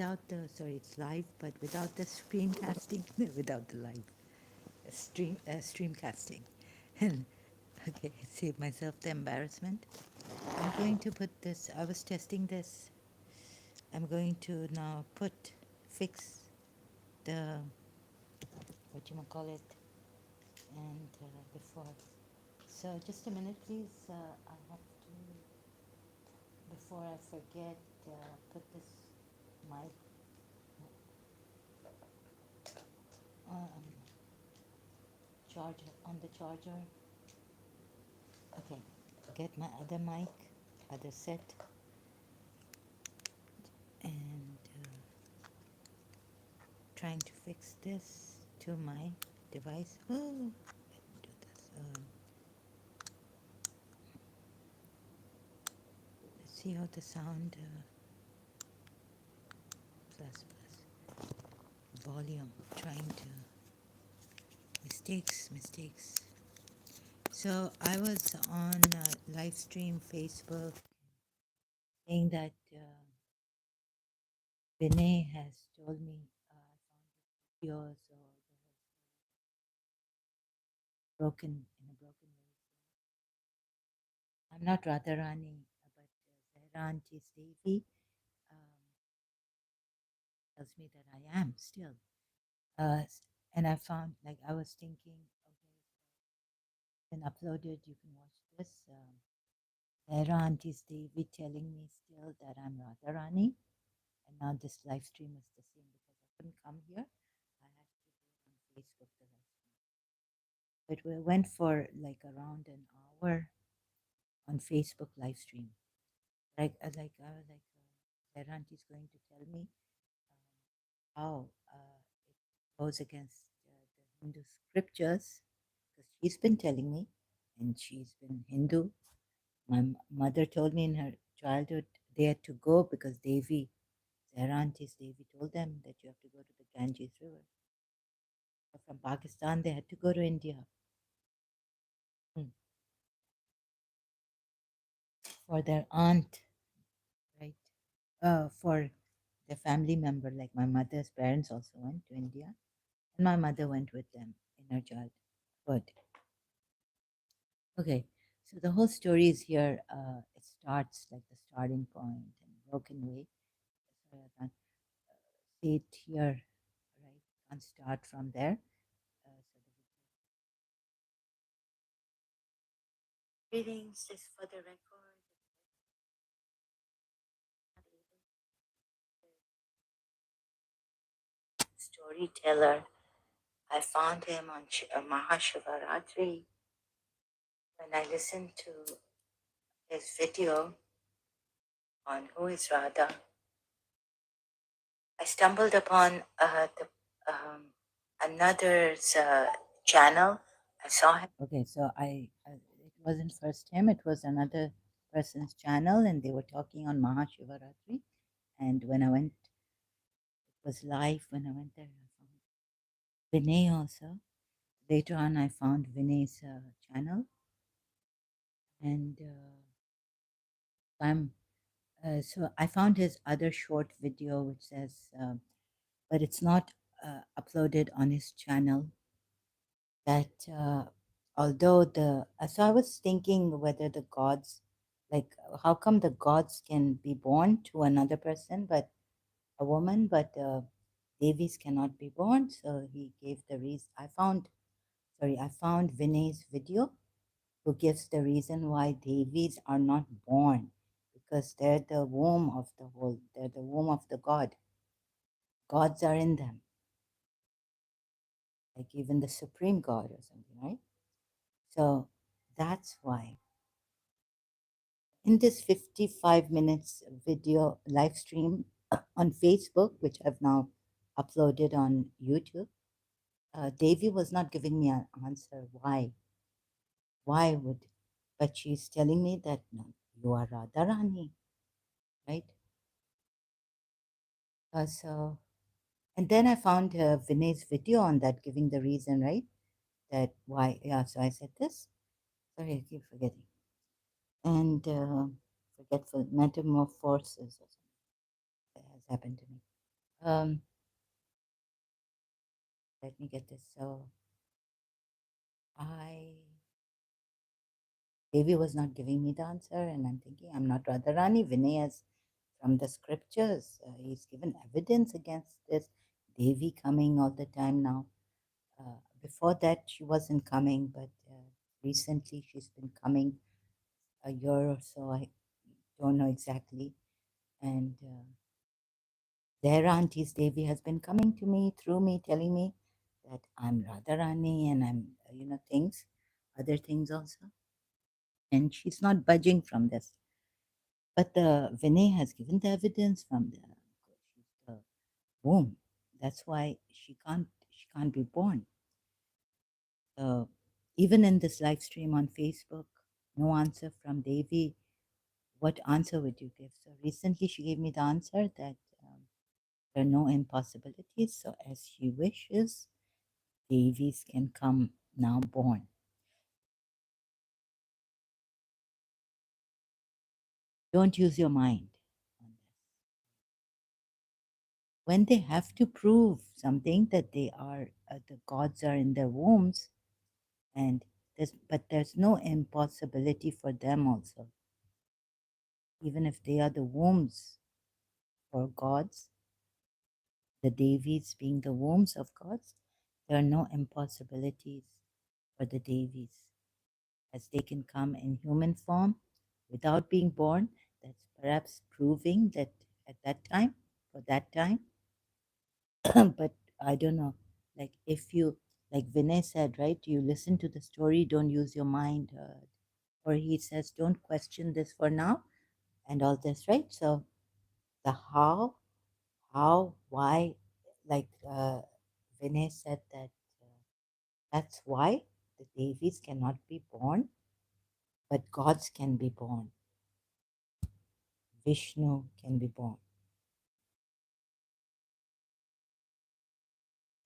without the, sorry, it's live, but without the screencasting, without the live streamcasting. And okay, save myself the embarrassment. I'm going to put this, I was testing this. I'm going to now fix the, what you call it, and before. So just a minute, please. I have to, before I forget, put this mic um, charger on the charger. Okay, get my other mic, other set, and trying to fix this to my device. Oh, let me do this. Let's see how the sound plus volume. Trying to mistakes. So I was on live stream Facebook saying that Vinay has told me yours or broken in a broken way. I'm not Radharani, but Zehra Aunty's Devi tells me that I am still. And I found, like, I was thinking, okay, been uploaded, you can watch this. Zehra Auntie's Devi telling me still that I'm Radharani. And now this live stream is the same because I couldn't come here. I had to do it on Facebook, the live stream. But we went for like around an hour on Facebook live stream. I was like, Zehra Auntie's going to tell me how it goes against the Hindu scriptures because she's been telling me, and she's been Hindu. My mother told me in her childhood they had to go because Devi, their aunties, Devi told them that you have to go to the Ganges River. So from Pakistan, they had to go to India for their aunt, right? For their family member, like my mother's parents also went to India, and my mother went with them in her childhood. Okay, so the whole story is here. It starts like the starting point in a broken way. Sorry, I can't see it here, right? Can't start from there. Greetings, just for the record. Storyteller. I found him on Mahashivaratri when I listened to his video on Who is Radha. I stumbled upon another's channel. I saw him. Okay, so it wasn't first him, it was another person's channel, and they were talking on Mahashivaratri. And when I went, it was live when I went there. I found Vinay also. Later on, I found Vinay's channel, and so I found his other short video, which says, but it's not uploaded on his channel. That although so I was thinking whether the gods, like, how come the gods can be born to another person, but a woman, but Devis cannot be born. So he gave the reason. I found Vinay's video, who gives the reason why Devis are not born, because they're the womb of the whole, they're the womb of the God. Gods are in them, like even the supreme God or something, right? So that's why. In this 55 minutes video live stream on Facebook, which I've now uploaded on YouTube, Devi was not giving me an answer why. Why would, but she's telling me that no, you are Radharani, right? So, and then I found Vinay's video on that, giving the reason, right? That why, yeah. So I said this. Sorry, I keep forgetting. And forgetful metamorphosis or something that has happened to me. Um, Let me get this. So I Devi was not giving me the answer, and I'm thinking I'm not Radharani. Vinay has from the scriptures. He's given evidence against this. Devi coming all the time now. Before that, she wasn't coming, but recently she's been coming a year or so. I don't know exactly. And Zehra Auntie's Devi has been coming to me through me, telling me that I'm Radharani and I'm, things, other things also. And she's not budging from this. But Vinay has given the evidence from the womb. That's why she can't be born. Uh, Even in this live stream on Facebook, no answer from Devi. What answer would you give? So recently she gave me the answer that there are no impossibilities. So as she wishes, Devis can come now born. Don't use your mind on this. When they have to prove something that they are the gods are in their wombs, and there's no impossibility for them also. Even if they are the wombs for gods, the Devis being the wombs of gods, there are no impossibilities for the Devis, as they can come in human form without being born. That's perhaps proving that at that time, for that time. But I don't know. Like if you, like Vinay said, right? You listen to the story, don't use your mind. Or he says, don't question this for now, and all this, right? So the how, why, like Vinay said that that's why the Devis cannot be born, but gods can be born. Vishnu can be born,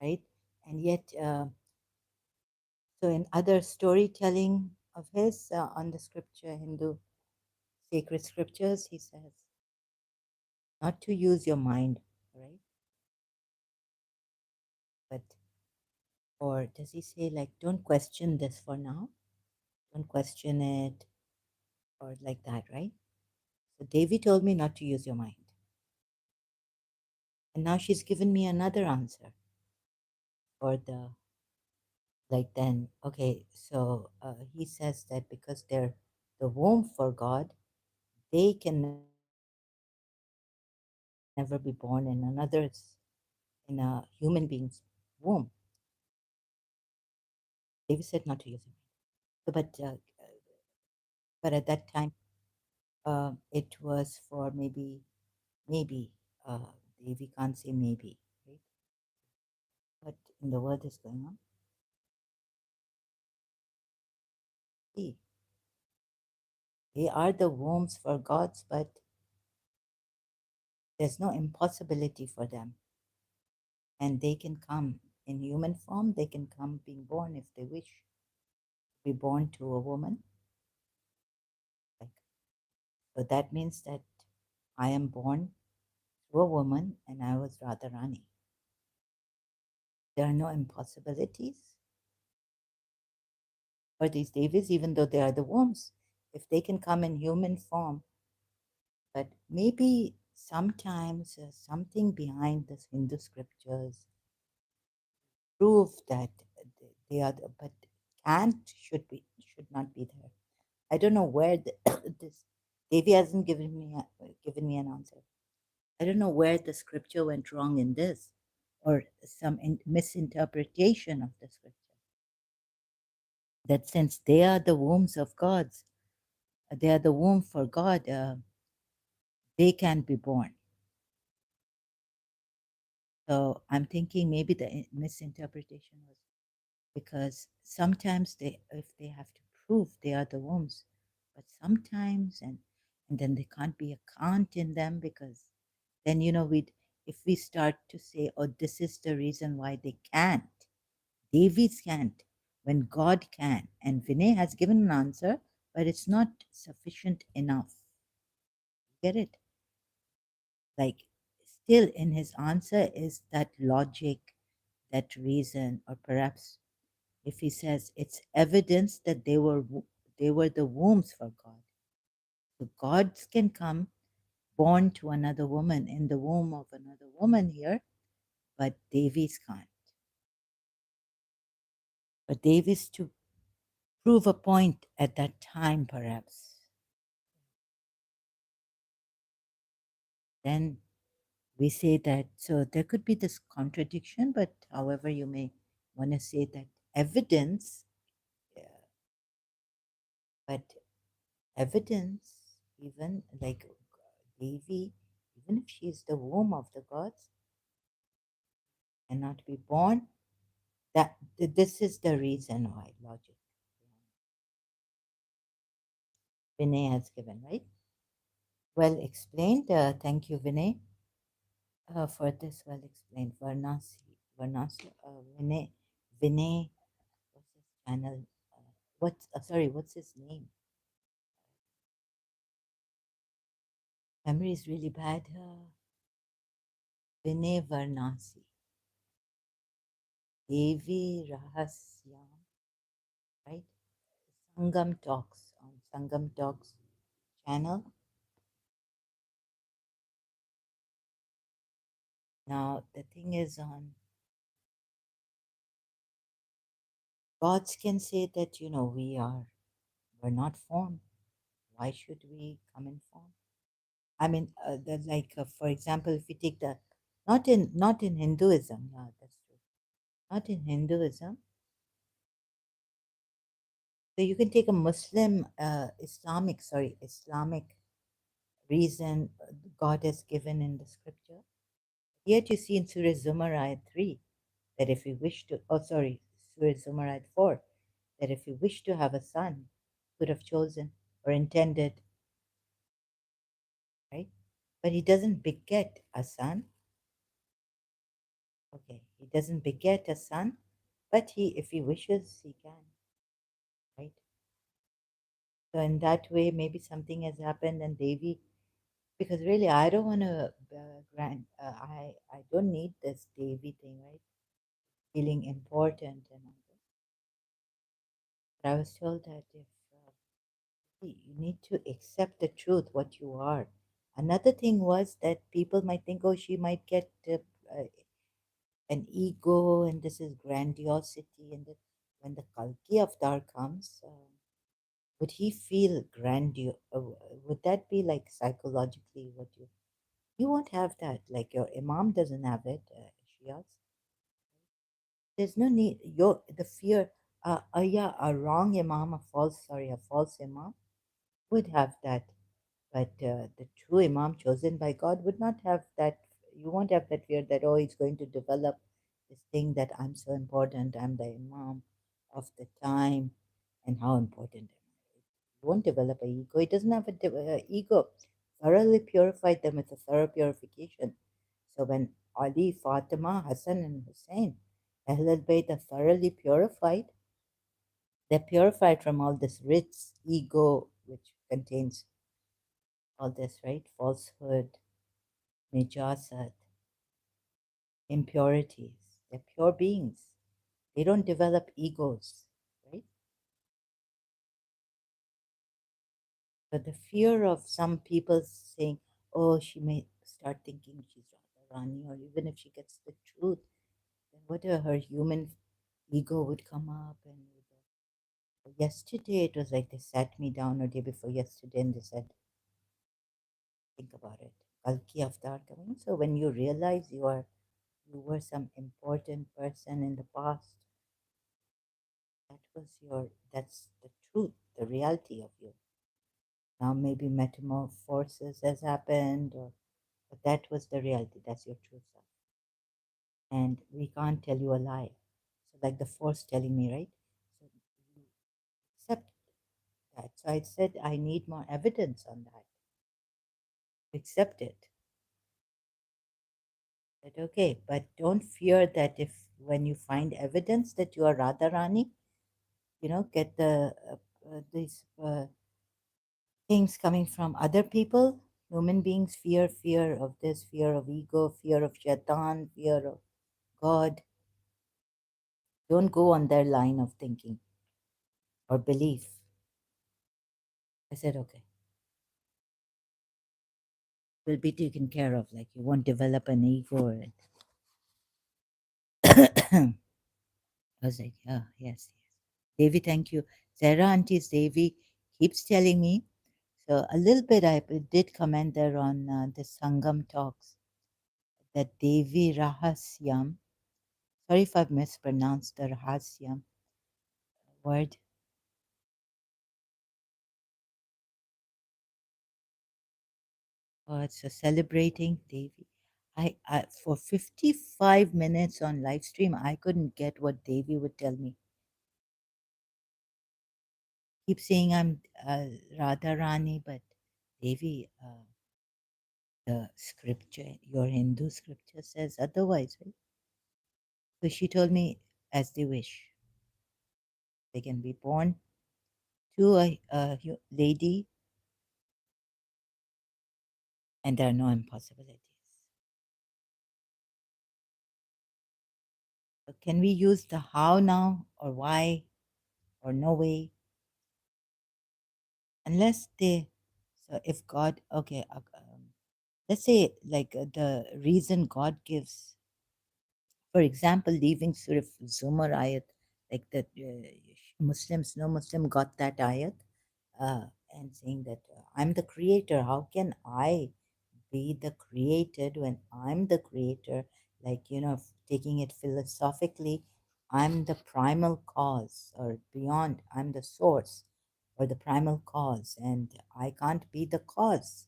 right? And yet, so in other storytelling of his on the scripture, Hindu sacred scriptures, he says not to use your mind, right? But, or does he say like, don't question this for now? Don't question it, or like that, right? So Devi told me not to use your mind. And now she's given me another answer for the, like then, okay, so he says that because they're the womb for God, they can never be born in another's, in a human being's womb. David said not to use it. So, but at that time, it was for maybe, uh, we can't say maybe, right? What in the world is going on? See, they are the wombs for gods, but there's no impossibility for them. And they can come in human form, they can come being born if they wish to be born to a woman. Like, so that means that I am born to a woman and I was Radharani. There are no impossibilities for these Devis, even though they are the wombs. If they can come in human form, but maybe sometimes something behind the Hindu scriptures prove that they are, but can't should not be there. I don't know where this Devi hasn't given me an answer. I don't know where the scripture went wrong in this, or some misinterpretation of the scripture. That since they are the wombs of gods, they are the womb for God, they can be born. So I'm thinking maybe the misinterpretation was because sometimes if they have to prove they are the wombs, but sometimes, and then there can't be a can't in them, because then if we start to say, oh, this is the reason why they can't, Devis can't, when God can, and Vinay has given an answer, but it's not sufficient enough. Get it? Like still in his answer is that logic, that reason, or perhaps if he says it's evidence that they were the wombs for God. So gods can come born to another woman in the womb of another woman here, but Devis can't. But Devis to prove a point at that time, perhaps. Then we say that, so there could be this contradiction, but however you may want to say that evidence, uh, but evidence, even like Devi, even if she is the womb of the gods, cannot be born, that this is the reason why logic. Vinay has given, right? Well explained. Thank you, Vinay, for this well explained. Vinay, Vinay, what's his channel? Sorry, what's his name? Memory is really bad. Vinay Varnasi. Devi Rahasyam, right? Sangam Talks on Sangam Talks channel. Now, the thing is on gods can say that, we're not formed. Why should we come in form? I mean, for example, if we take the, not in Hinduism, yeah, that's true. Not in Hinduism. So you can take a Islamic reason God has given in the scripture. Yet you see in Surah Zumar ayat 3 that if you wish to, Surah Zumar ayat 4, that if you wish to have a son, could have chosen or intended, right? But he doesn't beget a son. Okay, he doesn't beget a son, but if he wishes, he can, right? So in that way, maybe something has happened, and Devi, because really, I don't want to I don't need this Devi thing, right? Feeling important and all this. But I was told that if you need to accept the truth, what you are. Another thing was that people might think, oh, she might get an ego, and this is grandiosity, and that when the Kalki avatar comes, would he feel grandiose? Would that be like psychologically what you won't have that? Like your imam doesn't have it, Shias. There's no need. The fear. Yeah, a wrong imam, a false imam would have that, but the true imam chosen by God would not have that. You won't have that fear that, oh, he's going to develop this thing that I'm so important, I'm the imam of the time, and how important am I? He won't develop an ego. He doesn't have an ego. Thoroughly purified them with a thorough purification. So when Ali, Fatima, Hassan, and Hussein, Ahlul Bayt are thoroughly purified, they're purified from all this rich ego which contains all this, right? Falsehood, najasat, impurities. They're pure beings. They don't develop egos, right? But the fear of some people saying, oh, she may start thinking she's Radha Rani, or even if she gets the truth, then whatever her human ego would come up. And yesterday, it was like they sat me down, or day before yesterday, and they said, think about it. Kalki Avatar coming. So when you realize you were some important person in the past, that's the truth, the reality of you. Now maybe metamorphosis has happened, but that was the reality. That's your true self. And we can't tell you a lie. So like the force telling me, right? So you accept that. So I said I need more evidence on that. Accept it. That okay, but don't fear that if when you find evidence that you are Radharani, get these things coming from other people, Human beings fear of this, fear of ego, fear of shaitan, fear of God. Don't go on their line of thinking or belief. I said, okay, will be taken care of. Like you won't develop an ego. Or I was like, oh, yes, yes. Devi, thank you. Zehra Auntie's Devi keeps telling me. So a little bit I did comment there on the Sangam talks that Devi Rahasyam. Sorry if I've mispronounced the Rahasyam word. Oh, it's a celebrating Devi. I for 55 minutes on live stream, I couldn't get what Devi would tell me. Keep saying I'm Radha Rani, but Devi, the scripture, your Hindu scripture says otherwise, right? So she told me, as they wish, they can be born to a lady, and there are no impossibilities. So can we use the how now or why or no way? Unless they, so if God, okay, let's say like the reason God gives, for example, leaving Surah Zumar ayat, like that Muslims, no Muslim got that ayat and saying that I'm the creator. How can I be the created when I'm the creator? Like, taking it philosophically, I'm the primal cause, or beyond, I'm the source or the primal cause, and I can't be the cause,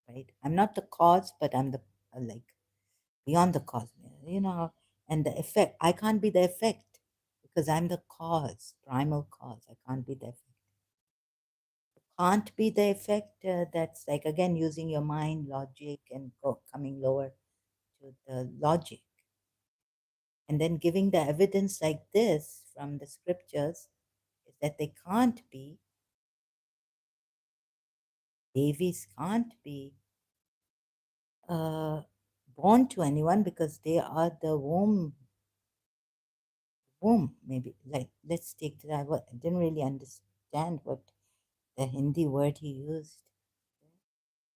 right? I'm not the cause, but I'm the like beyond the cause, and the effect. I can't be the effect because I'm the cause, primal cause. I can't be the effect. Can't be the effect. That's like again using your mind, logic, and coming lower to the logic, and then giving the evidence like this from the scriptures is that they can't be. Devis can't be uh, born to anyone because they are the womb. Maybe like let's take that. I didn't really understand what the Hindi word he used,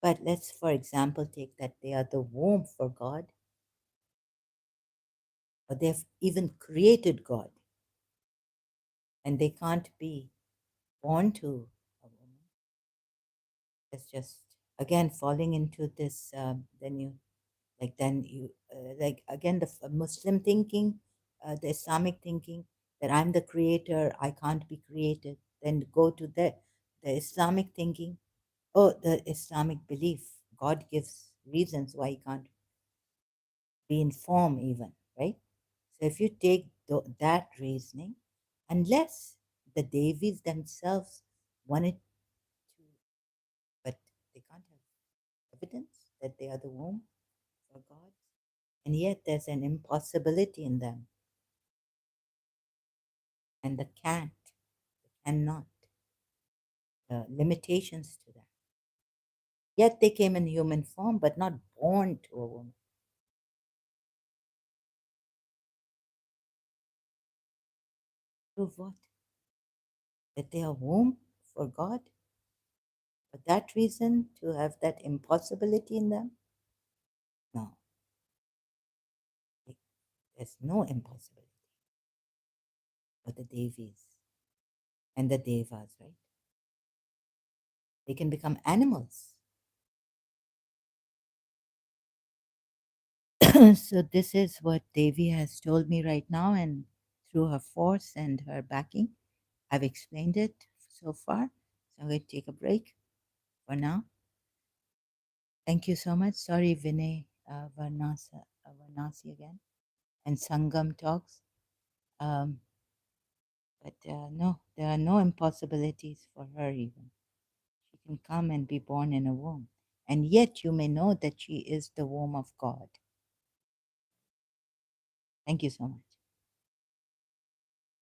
but let's, for example, take that they are the womb for God, or they've even created God, and they can't be born to a woman. It's just again falling into this. Then you like again the Muslim thinking, the Islamic thinking that I'm the creator, I can't be created. Then go to the Islamic thinking. Oh, the Islamic belief. God gives reasons why he can't be in form, even, right? So if you take that reasoning, unless the Devis themselves wanted to, but they can't have evidence that they are the womb for God, and yet there's an impossibility in them, and the can't, the cannot, the limitations to that. Yet they came in human form, but not born to a woman. Prove what? That they are womb for God? For that reason, to have that impossibility in them? No, there's no impossibility for the Devis and the Devas, right? They can become animals. So this is what Devi has told me right now, and through her force and her backing, I've explained it so far. So I'm going to take a break for now. Thank you so much. Sorry, Vinay Varnasi again, and Sangam talks. Um, but no, there are no impossibilities for her even. She can come and be born in a womb. And yet you may know that she is the womb of God. Thank you so much.